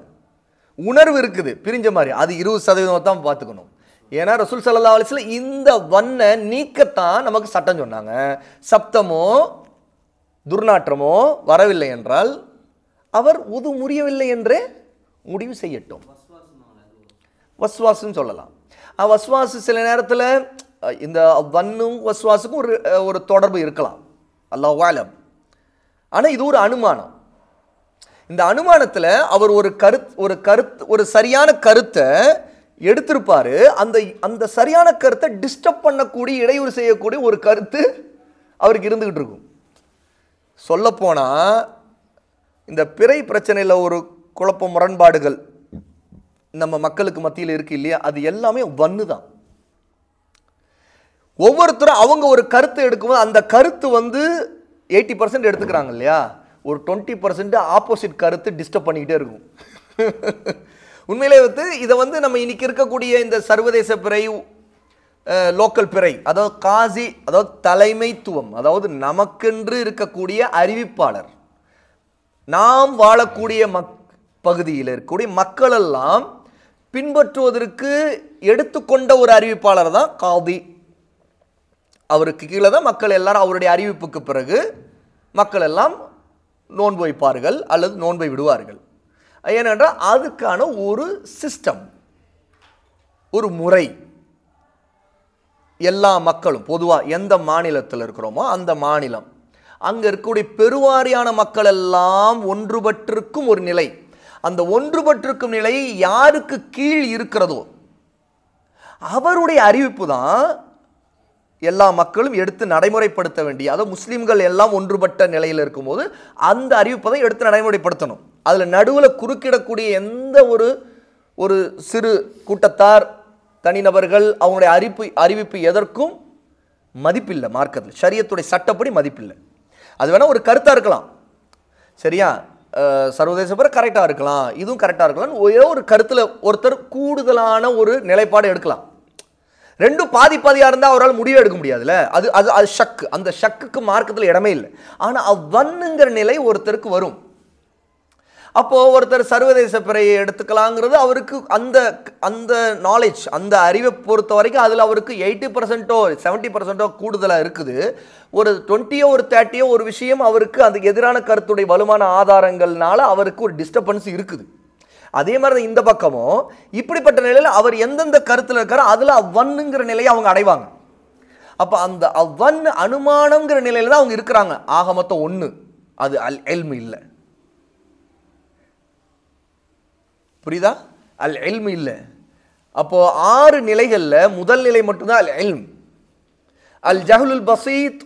உணர்வு இருக்குது பிரிஞ்ச மாதிரி. அது 20% தான் பார்த்துக்கணும். ஏன்னா ரசூல் ஸல்லல்லாஹு அலைஹி வஸல்லம் இந்த வண்ணை நீக்கத்தான் நமக்கு சட்டம் சொன்னாங்க. சப்தமோ துர்நாற்றமோ வரவில்லை என்றால் அவர் உது முறியவில்லை என்றே முடிவு செய்யட்டும். வஸ்வாசுன்னு சொல்லலாம். வஸ்வாசு சில நேரத்தில் இந்த வன்னும் வஸ்வாசுக்கும் ஒரு தொடர்பு இருக்கலாம், அல்லாஹு அலம். ஆனால் இது ஒரு அனுமானம். இந்த அனுமானத்தில் அவர் ஒரு சரியான கருத்தை எடுத்திருப்பாரு. அந்த சரியான கருத்தை டிஸ்டர்ப் பண்ணக்கூடிய, இடையூறு செய்யக்கூடிய ஒரு கருத்து அவருக்கு இருந்துகிட்டு இருக்கும். சொல்லப்போனா இந்த பிறை பிரச்சனையில் ஒரு குழப்ப முரண்பாடுகள் நம்ம மக்களுக்கு மத்தியில் இருக்கு இல்லையா, அது எல்லாமே வன்னு தான். ஒவ்வொருத்தரும் அவங்க ஒரு கருத்தை எடுக்கும்போது அந்த கருத்து வந்து 80% எடுத்துக்கிறாங்க இல்லையா, ஒரு 20% ஆப்போசிட் கருத்து டிஸ்டர்ப் பண்ணிக்கிட்டே இருக்கும். உண்மையிலே வந்து இதை வந்து நம்ம இன்னைக்கு இருக்கக்கூடிய இந்த சர்வதேச பிறை, லோக்கல் பிறை, அதாவது காசி, அதாவது தலைமைத்துவம், அதாவது நமக்கென்று இருக்கக்கூடிய அறிவிப்பாளர், நாம் வாழக்கூடிய பகுதியில் இருக்கக்கூடிய மக்கள் எல்லாம் பின்பற்றுவதற்கு எடுத்துக்கொண்ட ஒரு அறிவிப்பாளர் தான் காதி. அவருக்கு கீழே தான் மக்கள் எல்லாரும் அவருடைய அறிவிப்புக்கு பிறகு மக்கள் எல்லாம் நோன்பு வைப்பார்கள் அல்லது நோன்பை விடுவார்கள். ஏனென்றால் அதுக்கான ஒரு சிஸ்டம், ஒரு முறை எல்லா மக்களும் பொதுவாக எந்த மாநிலத்தில் இருக்கிறோமோ அந்த மாநிலம், அங்கே இருக்கக்கூடிய பெருவாரியான மக்கள் எல்லாம் ஒன்றுபட்டிருக்கும் ஒரு நிலை. அந்த ஒன்றுபட்டிருக்கும் நிலை யாருக்கு கீழ் இருக்கிறதோ அவருடைய அறிவிப்பு தான் எல்லா மக்களும் எடுத்து நடைமுறைப்படுத்த வேண்டிய, அதாவது முஸ்லீம்கள் எல்லாம் ஒன்றுபட்ட நிலையில் இருக்கும்போது அந்த அறிவிப்பை தான் எடுத்து நடைமுறைப்படுத்தணும். அதில் நடுவில் குறுக்கிடக்கூடிய எந்த ஒரு சிறு கூட்டத்தார், தனிநபர்கள், அவங்களுடைய அறிவிப்பு எதற்கும் மதிப்பில்லை. மார்க்கத்தில் ஷரியத்துடைய சட்டப்படி மதிப்பில்லை. அது வேணால் ஒரு கருத்தாக இருக்கலாம், சரியா, சர்வதேச பிற கரெக்டாக இருக்கலாம், இதுவும் கரெக்டாக இருக்கலாம். ஒரு கருத்தில் ஒருத்தர் கூடுதலான ஒரு நிலைப்பாடு எடுக்கலாம். ரெண்டும் பாதி பாதியாக இருந்தால் அவரால் முடிவு எடுக்க முடியாதுல்ல. அது ஷக்கு. அந்த ஷக்குக்கு மார்க்கத்தில் இடமே இல்லை. ஆனால் அவ்வன்னுங்கிற நிலை ஒருத்தருக்கு வரும். அப்போது ஒருத்தர் சர்வதேச பிறையை எடுத்துக்கலாங்கிறது அவருக்கு அந்த நாலேஜ், அந்த அறிவை பொறுத்த வரைக்கும் அதில் அவருக்கு 80%ஓ 70%ஓ கூடுதலாக இருக்குது. ஒரு 20ஓ ஒரு 30ஓ ஒரு விஷயம் அவருக்கு அந்த எதிரான கருத்துடைய வலுவான ஆதாரங்கள்னால அவருக்கு ஒரு டிஸ்டர்பன்ஸ் இருக்குது. அதே மாதிரி இந்த பக்கமும் இப்படிப்பட்ட நிலையில் அவர் எந்தெந்த கருத்தில் இருக்காரோ அதில் அவ்வன்னுங்கிற நிலையை அவங்க அடைவாங்க. அப்போ அந்த அவ்வன் அனுமானங்கிற நிலையில் தான் அவங்க இருக்கிறாங்க. ஆக மொத்தம் ஒன்று, அது அல் இல்ம் இல்லை. புரியுதா? அல் இல்ம் இல்லை. அப்போ 6 நிலைகளில் முதல் நிலை மட்டும்தான் அல் இல்ம். அல் ஜஹ்லுல் பசீத்,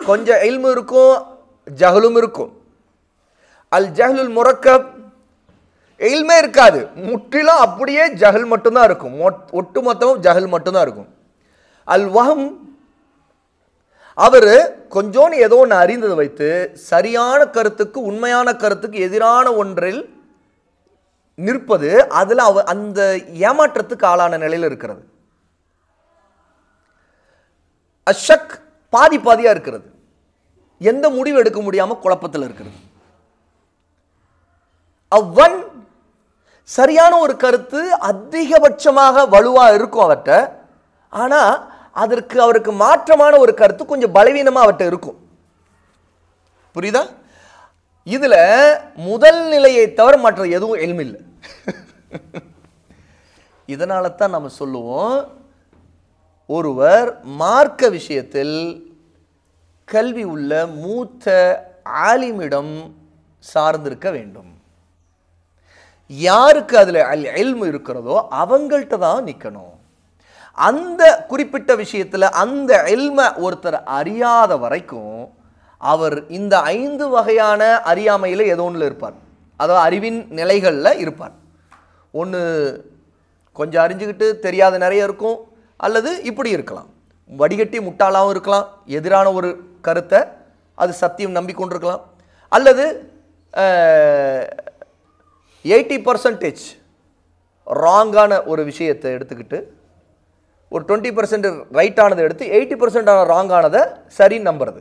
கொஞ்சம் இல்ம் இருக்கும், ஜஹலும் இருக்கும். அல் ஜஹ்லுல் முரக்கப், இல்மே இருக்காது, முற்றிலும் அப்படியே ஜஹல் மட்டும்தான் இருக்கும், ஒட்டுமொத்தமும் ஜஹல் மட்டும்தான் இருக்கும். அல் வஹம், அவர் கொஞ்சோன்னு ஏதோ ஒன்று அறிந்ததை வைத்து சரியான கருத்துக்கு, உண்மையான கருத்துக்கு எதிரான ஒன்றில் நிற்பது, அதில் அந்த ஏமாற்றத்துக்கு ஆளான நிலையில் இருக்கிறது. அஷக் பாதி பாதியாக இருக்கிறது, எந்த முடிவு எடுக்க முடியாமல் குழப்பத்தில் இருக்கிறது. அவ்வன் சரியான ஒரு கருத்து அதிகபட்சமாக வலுவாக இருக்கும் அவர்கிட்ட, ஆனால் அதற்கு அவருக்கு மாற்றமான ஒரு கருத்து கொஞ்சம் பலவீனமாக அவர்கிட்ட இருக்கும். புரியுதா? இதில் முதல் நிலையை தவிர மற்ற எதுவும் இல்ம் இல்லை. இதனால தான் நம்ம சொல்லுவோம், ஒருவர் மார்க்க விஷயத்தில் கல்வி உள்ள மூத்த ஆலிமிடம் சார்ந்திருக்க வேண்டும். யாருக்கு அதில் அல் இல்ம் இருக்கிறதோ அவங்கள்ட்ட தான் நிற்கணும். அந்த குறிப்பிட்ட விஷயத்தில் அந்த இல்மை ஒருத்தர் அறியாத வரைக்கும் அவர் இந்த 5 வகையான அறியாமையில் ஏதோ ஒன்றில் இருப்பார். அதாவது அறிவின் நிலைகளில் இருப்பார். ஒன்று கொஞ்சம் அறிஞ்சுக்கிட்டு தெரியாத நிறைய இருக்கும், அல்லது இப்படி இருக்கலாம், வடிகட்டி முட்டாளாகவும் இருக்கலாம், எதிரான ஒரு கருத்தை அது சத்தியம் நம்பிக்கொண்டிருக்கலாம், அல்லது 80% ராங்கான ஒரு விஷயத்தை எடுத்துக்கிட்டு ஒரு 20% ரைட்டானதை எடுத்து 80% ராங்கானதை சரின்னு நம்புறது,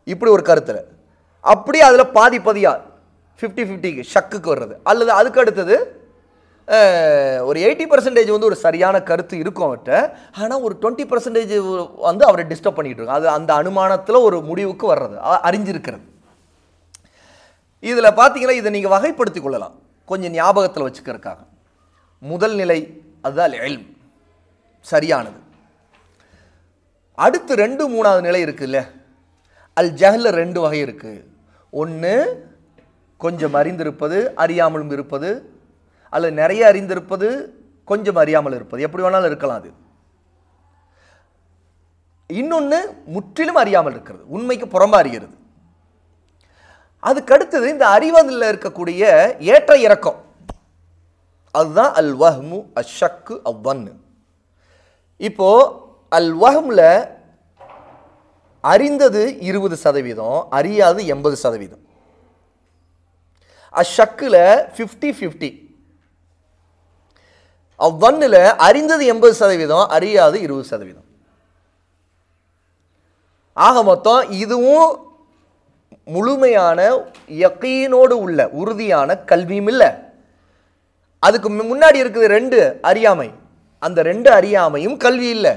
இப்படி ஒரு கருத்தில். அப்படி அதில் பாதி பாதியாக 50-50 ஷக்குக்கு வர்றது. அல்லது அதுக்கு அடுத்தது ஒரு 80% வந்து ஒரு சரியான கருத்து இருக்கும் அவர்கிட்ட, ஆனால் ஒரு 20% வந்து அவரை டிஸ்டர்ப் பண்ணிக்கிட்டு இருக்கும். அது அந்த அனுமானத்தில் ஒரு முடிவுக்கு வர்றது, அறிஞ்சிருக்கிறது. இதில் பார்த்தீங்கன்னா இதை நீங்கள் வகைப்படுத்தி கொள்ளலாம் கொஞ்சம் ஞாபகத்தில் வச்சுக்கிறதுக்காக. முதல் நிலை அதுதான் இல்ம், சரியானது. அடுத்து 2 3வது நிலை இருக்குல்ல, அல் ஜஹ்ல 2 வகை இருக்கு. ஒன்று கொஞ்சம் அறிந்திருப்பது, அறியாமலும் இருப்பது, அல்லது நிறைய அறிந்திருப்பது, கொஞ்சம் அறியாமல் இருப்பது, எப்படி வேணாலும் இருக்கலாம் அது. இன்னொன்று முற்றிலும் அறியாமல் இருக்கிறது, உண்மைக்கு புறம்பா அறிகிறது. அதுக்கு அடுத்தது இந்த அறிவதில் இருக்கக்கூடிய ஏற்ற இறக்கம், அதுதான் அல் வஹ்மு அஷ்ஷக்கு அவ்வன்னு. இப்போ அல் வஹ்ம்ல அறிந்தது 20%, அறியாது 80%. அஷ்ஷக்கில் 50-50. அவ்வன்னில் அறிந்தது 80%, அறியாது 20%. ஆக மொத்தம் இதுவும் முழுமையான யகீனோடு உள்ள உறுதியான கல்வியும் இல்லை. அதுக்கு முன்னாடி இருக்குது 2 அறியாமை, அந்த 2 அறியாமையும் கல்வி இல்லை.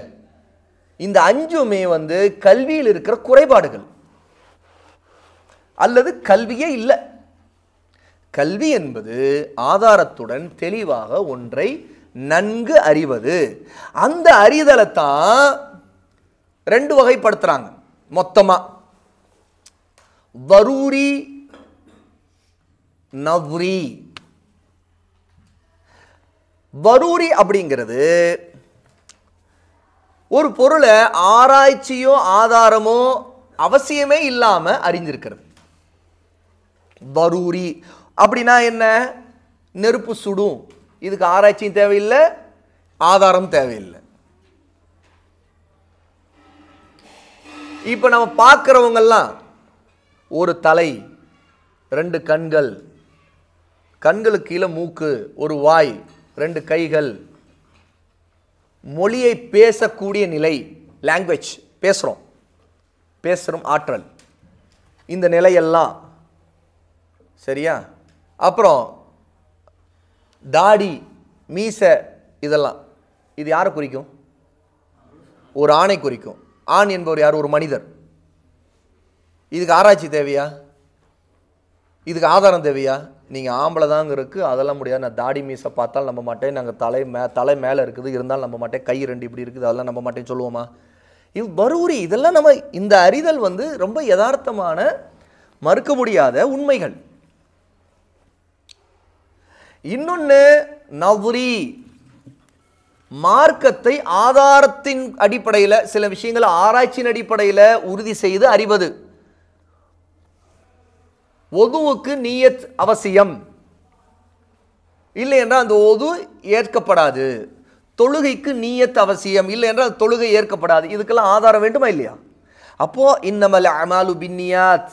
இந்த 5மே வந்து கல்வியில் இருக்கிற குறைபாடுகள், அல்லது கல்வியே இல்லை. கல்வி என்பது ஆதாரத்துடன் தெளிவாக ஒன்றை நன்கு அறிவது. அந்த அறிதலை தான் 2 வகைப்படுத்துறாங்க மொத்தமா, வரூரி நவ்ரி. வரூரி அப்படிங்கிறது ஒரு பொருளை ஆராய்ச்சியோ ஆதாரமோ அவசியமே இல்லாம அறிந்திருக்கிறது. வரூரி அப்படின்னா என்ன? நெருப்பு சுடும், இதுக்கு ஆராய்ச்சியும் தேவையில்லை, ஆதாரம் தேவையில்லை. இப்ப நம்ம பார்க்கிறவங்கெல்லாம் ஒரு தலை, 2 கண்கள், கண்களுக்கு கீழே மூக்கு, ஒரு வாய், 2 கைகள், மொழியை பேசக்கூடிய நிலை, லாங்குவேஜ், பேசுகிறோம் ஆற்றல், இந்த நிலையெல்லாம் சரியா. அப்புறம் தாடி, மீசை, இதெல்லாம் இது யாரை குறிக்கும்? ஒரு ஆணை குறிக்கும். ஆண் என்பவர் யார்? ஒரு மனிதர். இதுக்கு ஆராய்ச்சி தேவையா? இதுக்கு ஆதாரம் தேவையா? நீங்கள் ஆம்பளை தாங்க இருக்குது, அதெல்லாம் முடியாது. நான் தாடி மீசை பார்த்தாலும் நம்ப மாட்டேன், நாங்கள் தலை மேலே இருக்குது இருந்தாலும் நம்ப மாட்டேன், கை 2 இப்படி இருக்குது அதெல்லாம் நம்ப மாட்டேன்னு சொல்லுவோமா? இது வரூரி. இதெல்லாம் நம்ம இந்த அறிதல் வந்து ரொம்ப யதார்த்தமான, மறுக்க முடியாத உண்மைகள். இன்னொன்று நவ்ரி, மார்க்கத்தை ஆதாரத்தின் அடிப்படையில், சில விஷயங்கள் ஆராய்ச்சியின் அடிப்படையில் உறுதி செய்து அறிவது. ஒதுவுக்கு நீயத் அவசியம், இல்லை என்றால் அந்த ஒது ஏற்கப்படாது. தொழுகைக்கு நீயத் அவசியம், இல்லை என்றால் தொழுகை ஏற்கப்படாது. இதுக்கெல்லாம் ஆதாரம் வேண்டுமா இல்லையா? அப்போ இன்னமல் அமாலு பின்னியாத்,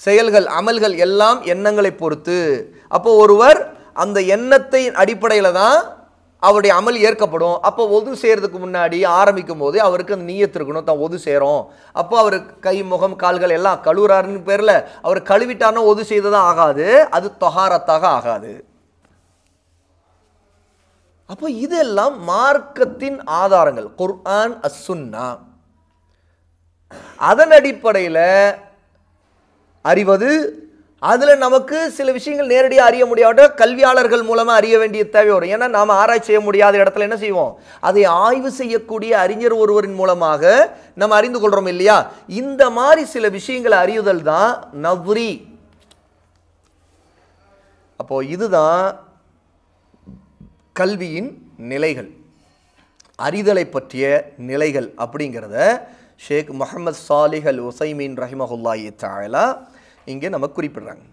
செயல்கள் அமல்கள் எல்லாம் எண்ணங்களை பொறுத்து. அப்போ ஒருவர் அந்த எண்ணத்தை அடிப்படையில் தான் அவருடைய அமல் ஏற்கப்படும். அப்போ ஒது செய்யறதுக்கு முன்னாடி ஆரம்பிக்கும் போது அவருக்கு அந்த நீயத்து இருக்கணும், தான் ஒது செய்கிறோம். அப்போ அவர் கை, முகம், கால்கள் எல்லாம் கழுவுறாருன்னு பேரில் அவர் கழுவிட்டார்னா ஒது செய்ததான் ஆகாது, அது தொஹாரத்தாக ஆகாது. அப்போ இதெல்லாம் மார்க்கத்தின் ஆதாரங்கள், குர்ஆன் அஸ்ஸுன்னா. அதன் அடிப்படையில் அறிவது. அதில் நமக்கு சில விஷயங்கள் நேரடியாக அறிய முடியாத கல்வியாளர்கள் மூலமாக அறிய வேண்டிய தேவை வரும். ஏன்னா நாம் ஆராய்ச்சி செய்ய முடியாத இடத்துல என்ன செய்வோம்? அதை ஆய்வு செய்யக்கூடிய அறிஞர் ஒருவரின் மூலமாக நம்ம அறிந்து கொள்கிறோம் இல்லையா? இந்த மாதிரி சில விஷயங்களை அறியுதல் தான் நவ்ரி. அப்போ இதுதான் கல்வியின் நிலைகள், அறிதலை பற்றிய நிலைகள் அப்படிங்கிறத ஷேக் முஹம்மது சாலிஹ் அல் உசைமீன் ரஹிமஹுல்லாஹி தஆலா இங்கே நம்ம குறிப்பிடுறாங்க.